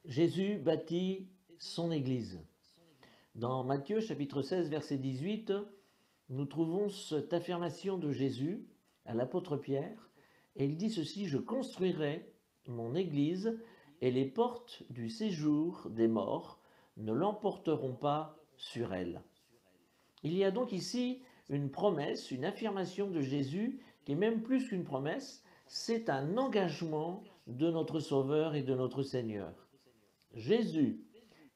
Jésus bâtit son Église. Dans Matthieu chapitre 16 verset 18, nous trouvons cette affirmation de Jésus à l'apôtre Pierre, et il dit ceci: je construirai mon Église et les portes du séjour des morts ne l'emporteront pas sur elle. Il y a donc ici une promesse, une affirmation de Jésus qui est même plus qu'une promesse, c'est un engagement de notre Sauveur et de notre Seigneur. Jésus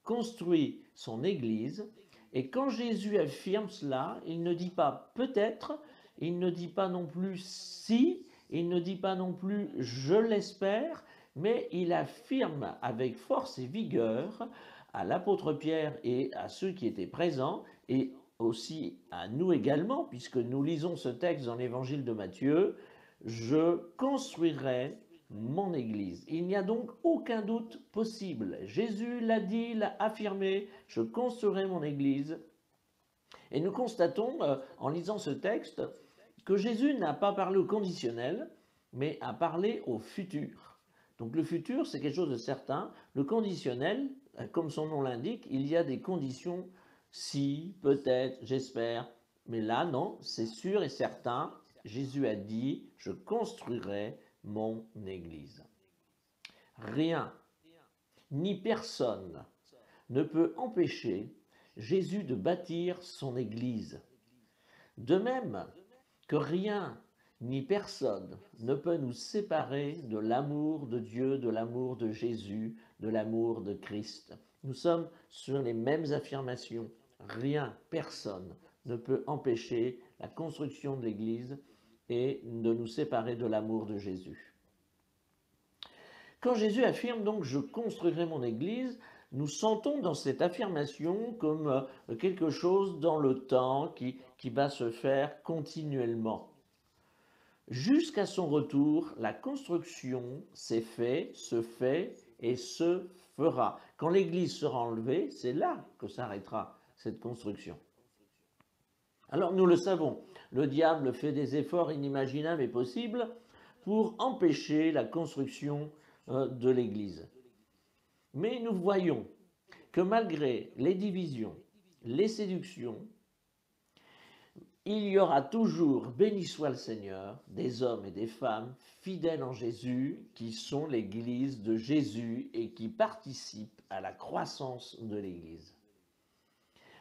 construit son Église, et quand Jésus affirme cela, il ne dit pas peut-être, il ne dit pas non plus si, il ne dit pas non plus je l'espère, mais il affirme avec force et vigueur à l'apôtre Pierre et à ceux qui étaient présents, et aussi à nous également, puisque nous lisons ce texte dans l'évangile de Matthieu: je construirai mon Église. Il n'y a donc aucun doute possible. Jésus l'a dit, l'a affirmé: je construirai mon Église. Et nous constatons, en lisant ce texte, que Jésus n'a pas parlé au conditionnel, mais a parlé au futur. Donc le futur, c'est quelque chose de certain. Le conditionnel, comme son nom l'indique, il y a des conditions: si, peut-être, j'espère. Mais là, non, c'est sûr et certain. Jésus a dit: je construirai mon Église. Rien, ni personne ne peut empêcher Jésus de bâtir son Église. De même que rien ni personne ne peut nous séparer de l'amour de Dieu, de l'amour de Jésus, de l'amour de Christ. Nous sommes sur les mêmes affirmations. Rien, personne ne peut empêcher la construction de l'Église et de nous séparer de l'amour de Jésus. Quand Jésus affirme donc: je construirai mon Église, nous sentons dans cette affirmation comme quelque chose dans le temps qui va se faire continuellement. Jusqu'à son retour, la construction s'est fait, se fait et se fera. Quand l'Église sera enlevée, c'est là que s'arrêtera cette construction. Alors nous le savons, le diable fait des efforts inimaginables et possibles pour empêcher la construction de l'Église. Mais nous voyons que malgré les divisions, les séductions, il y aura toujours, béni soit le Seigneur, des hommes et des femmes fidèles en Jésus, qui sont l'Église de Jésus et qui participent à la croissance de l'Église.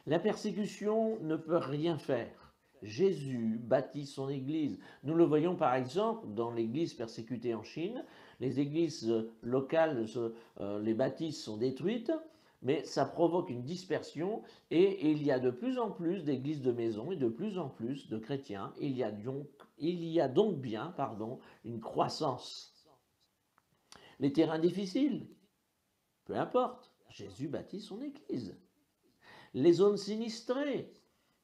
La persécution ne peut rien faire. Jésus bâtit son Église. Nous le voyons par exemple dans l'Église persécutée en Chine. Les églises locales, les bâtisses sont détruites, mais ça provoque une dispersion et il y a de plus en plus d'églises de maison et de plus en plus de chrétiens. Il y a donc bien une croissance. Les terrains difficiles, peu importe, Jésus bâtit son Église. Les zones sinistrées,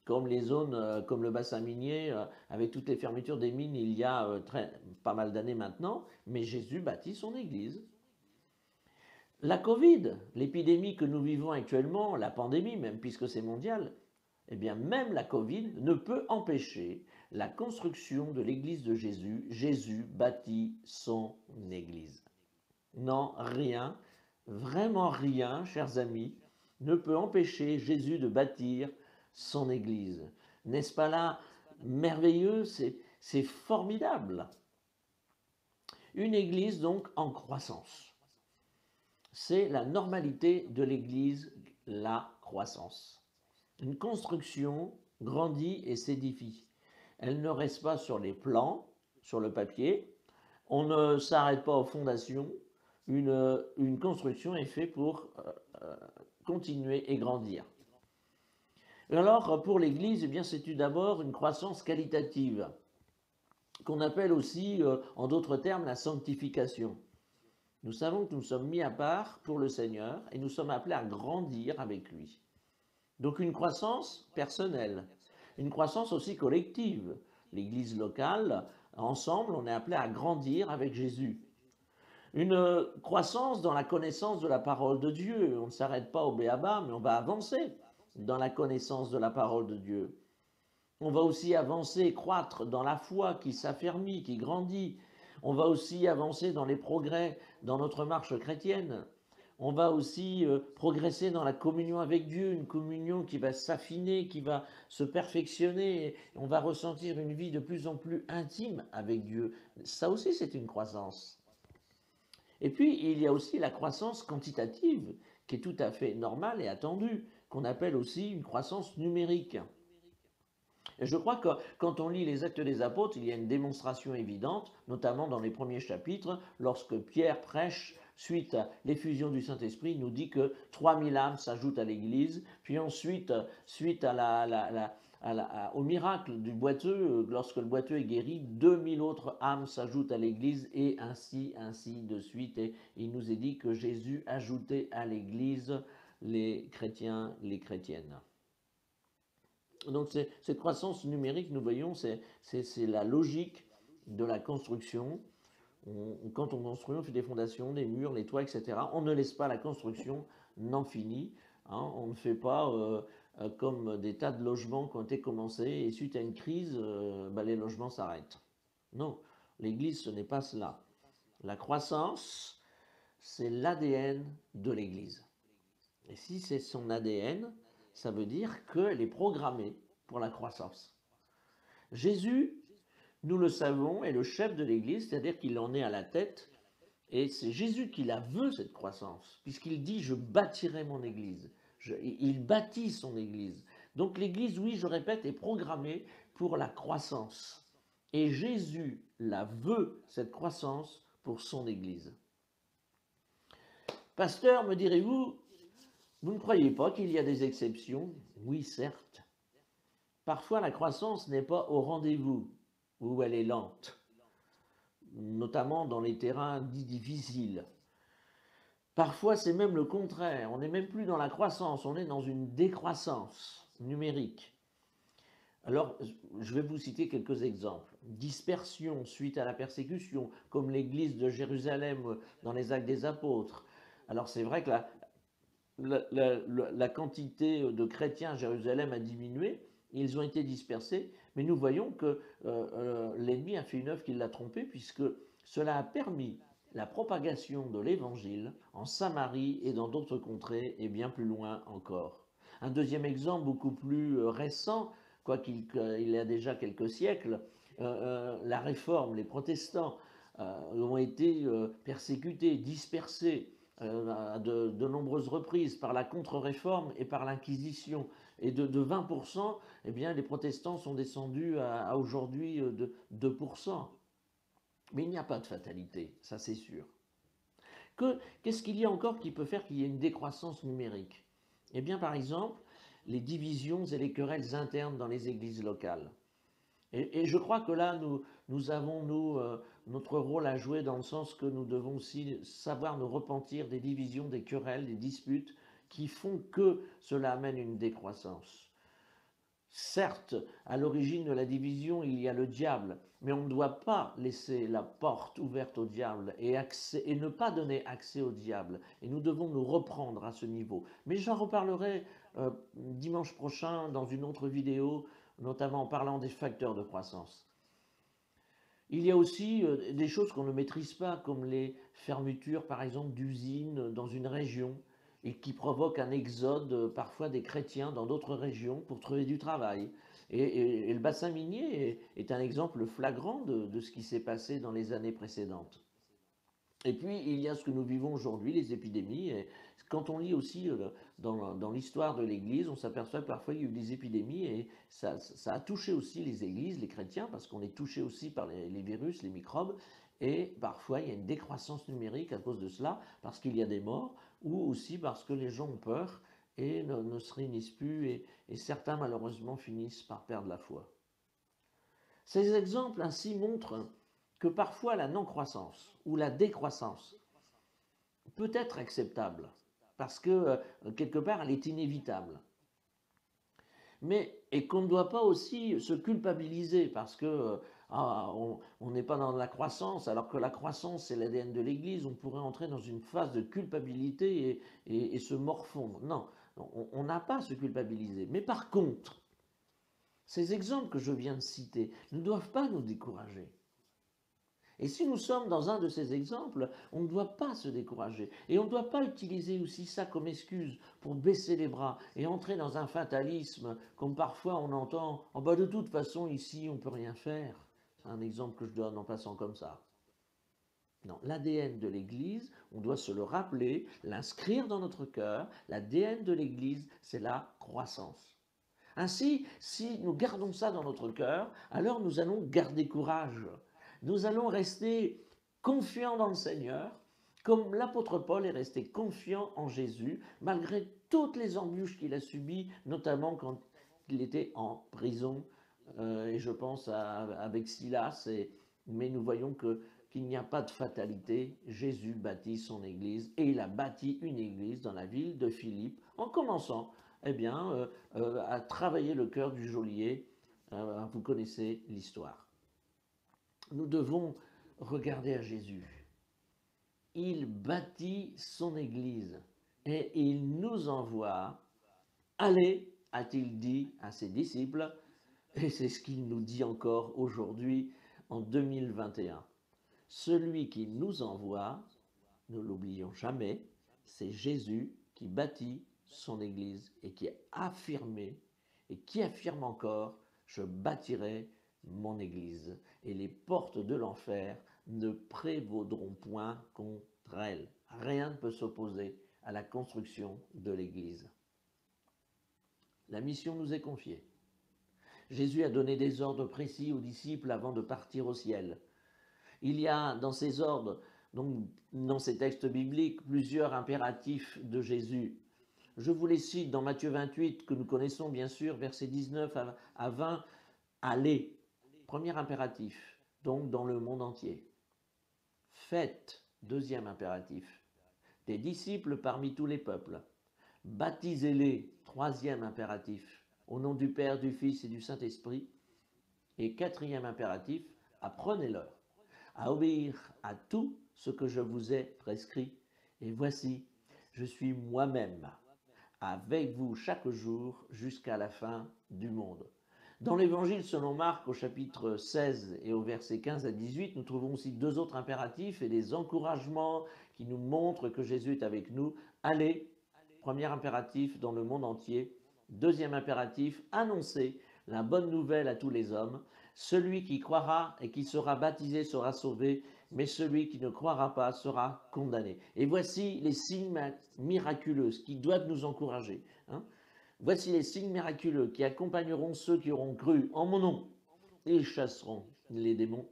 comme les zones comme le bassin minier, avec toutes les fermetures des mines il y a pas mal d'années maintenant, mais Jésus bâtit son Église. La Covid, l'épidémie que nous vivons actuellement, la pandémie même, puisque c'est mondial, eh bien même la Covid ne peut empêcher la construction de l'Église de Jésus. Jésus bâtit son Église. Non, rien, vraiment rien, chers amis, ne peut empêcher Jésus de bâtir son Église. N'est-ce pas là merveilleux? C'est formidable. Une Église donc en croissance. C'est la normalité de l'Église, la croissance. Une construction grandit et s'édifie. Elle ne reste pas sur les plans, sur le papier. On ne s'arrête pas aux fondations. Une construction est faite pour continuer et grandir. Alors, pour l'Église, eh bien, c'est d'abord une croissance qualitative, qu'on appelle aussi, en d'autres termes, la sanctification. Nous savons que nous sommes mis à part pour le Seigneur et nous sommes appelés à grandir avec lui. Donc une croissance personnelle, une croissance aussi collective. L'Église locale, ensemble, on est appelé à grandir avec Jésus. Une croissance dans la connaissance de la parole de Dieu. On ne s'arrête pas au b.a.-ba, mais on va avancer dans la connaissance de la parole de Dieu. On va aussi avancer et croître dans la foi qui s'affermit, qui grandit. On va aussi avancer dans les progrès dans notre marche chrétienne. On va aussi progresser dans la communion avec Dieu, une communion qui va s'affiner, qui va se perfectionner. Et on va ressentir une vie de plus en plus intime avec Dieu. Ça aussi, c'est une croissance. Et puis, il y a aussi la croissance quantitative, qui est tout à fait normale et attendue, qu'on appelle aussi une croissance numérique. Et je crois que quand on lit les Actes des Apôtres, il y a une démonstration évidente, notamment dans les premiers chapitres, lorsque Pierre prêche suite à l'effusion du Saint-Esprit, il nous dit que 3000 âmes s'ajoutent à l'Église, puis ensuite, suite au miracle du boiteux, lorsque le boiteux est guéri, 2000 autres âmes s'ajoutent à l'Église, et ainsi de suite. Et il nous est dit que Jésus ajoutait à l'Église les chrétiens, les chrétiennes. Donc cette croissance numérique, nous voyons, c'est la logique de la construction. Quand on construit, on fait des fondations, des murs, les toits, etc. On ne laisse pas la construction non finie. Hein. On ne fait pas comme des tas de logements qui ont été commencés et suite à une crise, les logements s'arrêtent. Non, l'Église, ce n'est pas cela. La croissance, c'est l'ADN de l'Église. Et si c'est son ADN, ça veut dire qu'elle est programmée pour la croissance. Jésus, nous le savons, est le chef de l'Église, c'est-à-dire qu'il en est à la tête, et c'est Jésus qui la veut, cette croissance, puisqu'il dit « je bâtirai mon Église ». Il bâtit son Église. Donc l'Église, oui, je répète, est programmée pour la croissance. Et Jésus la veut, cette croissance, pour son Église. Pasteur, me direz-vous, vous ne croyez pas qu'il y a des exceptions? Oui, certes. Parfois, la croissance n'est pas au rendez-vous, ou elle est lente, notamment dans les terrains dits difficiles. Parfois, c'est même le contraire. On n'est même plus dans la croissance, on est dans une décroissance numérique. Alors, je vais vous citer quelques exemples. Dispersion suite à la persécution, comme l'église de Jérusalem dans les Actes des Apôtres. Alors, c'est vrai que la quantité de chrétiens à Jérusalem a diminué, ils ont été dispersés, mais nous voyons que l'ennemi a fait une œuvre qui l'a trompé, puisque cela a permis la propagation de l'évangile en Samarie et dans d'autres contrées, et bien plus loin encore. Un deuxième exemple, beaucoup plus récent, quoiqu'il y a déjà quelques siècles, la Réforme, les protestants ont été persécutés, dispersés, de nombreuses reprises par la contre-réforme et par l'Inquisition. Et de 20%, eh bien, les protestants sont descendus à aujourd'hui de 2%. Mais il n'y a pas de fatalité, ça c'est sûr. Qu'est-ce qu'il y a encore qui peut faire qu'il y ait une décroissance numérique? Eh bien, par exemple, les divisions et les querelles internes dans les églises locales. Et je crois que là, nous avons, notre rôle à jouer dans le sens que nous devons aussi savoir nous repentir des divisions, des querelles, des disputes qui font que cela amène une décroissance. Certes, à l'origine de la division, il y a le diable, mais on ne doit pas laisser la porte ouverte au diable et ne pas donner accès au diable. Et nous devons nous reprendre à ce niveau. Mais j'en reparlerai dimanche prochain dans une autre vidéo, notamment en parlant des facteurs de croissance. Il y a aussi des choses qu'on ne maîtrise pas, comme les fermetures, par exemple, d'usines dans une région, et qui provoquent un exode parfois des chrétiens dans d'autres régions pour trouver du travail. Et le bassin minier est un exemple flagrant de ce qui s'est passé dans les années précédentes. Et puis, il y a ce que nous vivons aujourd'hui, les épidémies. Et quand on lit aussi dans l'histoire de l'Église, on s'aperçoit que parfois il y a eu des épidémies et ça a touché aussi les églises, les chrétiens, parce qu'on est touché aussi par les virus, les microbes. Et parfois, il y a une décroissance numérique à cause de cela, parce qu'il y a des morts, ou aussi parce que les gens ont peur et ne se réunissent plus, et certains, malheureusement, finissent par perdre la foi. Ces exemples ainsi montrent que parfois la non-croissance ou la décroissance peut être acceptable, parce que quelque part elle est inévitable. Et qu'on ne doit pas aussi se culpabiliser, parce que on n'est pas dans la croissance, alors que la croissance c'est l'ADN de l'Église, on pourrait entrer dans une phase de culpabilité et se morfondre. Non, on n'a pas à se culpabiliser. Mais par contre, ces exemples que je viens de citer ne doivent pas nous décourager. Et si nous sommes dans un de ces exemples, on ne doit pas se décourager. Et on ne doit pas utiliser aussi ça comme excuse pour baisser les bras et entrer dans un fatalisme, comme parfois on entend « Oh bah de toute façon, ici, on ne peut rien faire ». C'est un exemple que je donne en passant comme ça. Non, l'ADN de l'Église, on doit se le rappeler, l'inscrire dans notre cœur. L'ADN de l'Église, c'est la croissance. Ainsi, si nous gardons ça dans notre cœur, alors nous allons garder courage. Nous allons rester confiants dans le Seigneur, comme l'apôtre Paul est resté confiant en Jésus, malgré toutes les embûches qu'il a subies, notamment quand il était en prison, et je pense avec Silas, mais nous voyons qu'il n'y a pas de fatalité. Jésus bâtit son Église, et il a bâti une Église dans la ville de Philippe, en commençant à travailler le cœur du geôlier. Vous connaissez l'histoire. Nous devons regarder à Jésus. Il bâtit son Église et il nous envoie. Allez, a-t-il dit à ses disciples, et c'est ce qu'il nous dit encore aujourd'hui en 2021. Celui qui nous envoie, ne l'oublions jamais, c'est Jésus qui bâtit son Église et qui a affirmé et qui affirme encore, je bâtirai mon Église et les portes de l'enfer ne prévaudront point contre elle. Rien ne peut s'opposer à la construction de l'Église. La mission nous est confiée. Jésus a donné des ordres précis aux disciples avant de partir au ciel. Il y a dans ces ordres, donc dans ces textes bibliques, plusieurs impératifs de Jésus. Je vous les cite dans Matthieu 28, que nous connaissons bien sûr, versets 19 à 20. Allez, premier impératif, donc dans le monde entier. Faites, deuxième impératif, des disciples parmi tous les peuples. Baptisez-les, troisième impératif, au nom du Père, du Fils et du Saint-Esprit. Et quatrième impératif, apprenez-leur à obéir à tout ce que je vous ai prescrit. Et voici, je suis moi-même avec vous chaque jour jusqu'à la fin du monde. Dans l'Évangile selon Marc, au chapitre 16 et au verset 15 à 18, nous trouvons aussi deux autres impératifs et des encouragements qui nous montrent que Jésus est avec nous. Allez, premier impératif dans le monde entier. Deuxième impératif, annoncer la bonne nouvelle à tous les hommes. Celui qui croira et qui sera baptisé sera sauvé, mais celui qui ne croira pas sera condamné. Et voici les signes miraculeux qui doivent nous encourager. Voici les signes miraculeux qui accompagneront ceux qui auront cru en mon nom. Ils chasseront les démons,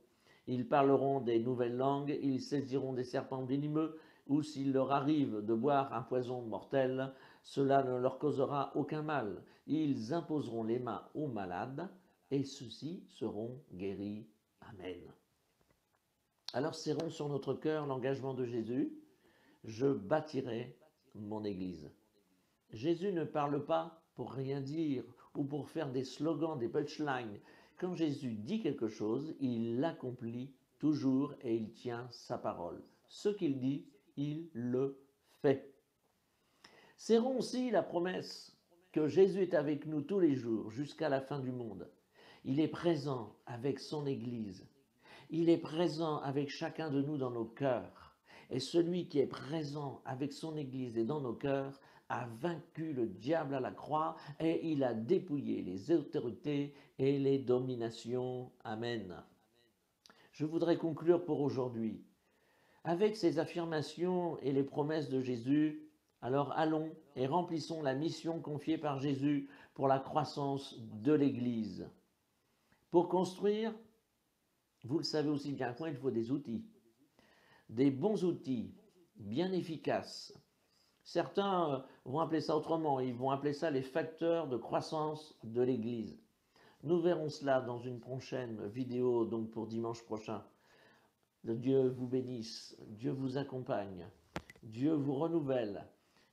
ils parleront des nouvelles langues, ils saisiront des serpents venimeux, ou s'il leur arrive de boire un poison mortel, cela ne leur causera aucun mal. Ils imposeront les mains aux malades, et ceux-ci seront guéris. Amen. Alors serrons sur notre cœur l'engagement de Jésus. Je bâtirai mon Église. Jésus ne parle pas pour rien dire ou pour faire des slogans, des punchlines. Quand Jésus dit quelque chose, il l'accomplit toujours et il tient sa parole. Ce qu'il dit, il le fait. Serrons aussi la promesse que Jésus est avec nous tous les jours jusqu'à la fin du monde. Il est présent avec son Église. Il est présent avec chacun de nous dans nos cœurs. Et celui qui est présent avec son Église et dans nos cœurs a vaincu le diable à la croix et il a dépouillé les autorités et les dominations. Amen. Je voudrais conclure pour aujourd'hui. Avec ces affirmations et les promesses de Jésus, alors allons et remplissons la mission confiée par Jésus pour la croissance de l'Église. Pour construire, vous le savez aussi bien que moi, il faut des outils. Des bons outils, bien efficaces. Certains vont appeler ça autrement, ils vont appeler ça les facteurs de croissance de l'Église. Nous verrons cela dans une prochaine vidéo, donc pour dimanche prochain. Dieu vous bénisse, Dieu vous accompagne, Dieu vous renouvelle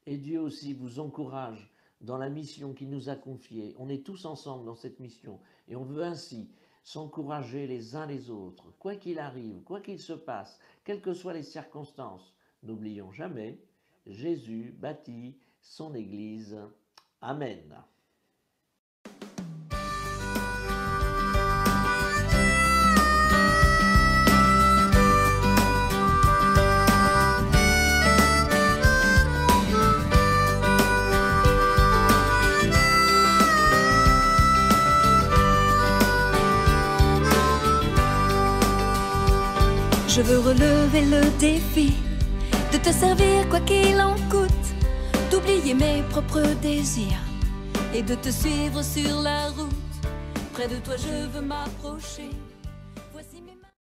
et Dieu aussi vous encourage dans la mission qu'il nous a confiée. On est tous ensemble dans cette mission et on veut ainsi s'encourager les uns les autres, quoi qu'il arrive, quoi qu'il se passe, quelles que soient les circonstances. N'oublions jamais, Jésus bâtit son Église. Amen. Je veux relever le défi de te servir quoi qu'il en coûte, d'oublier mes propres désirs et de te suivre sur la route. Près de toi je veux m'approcher.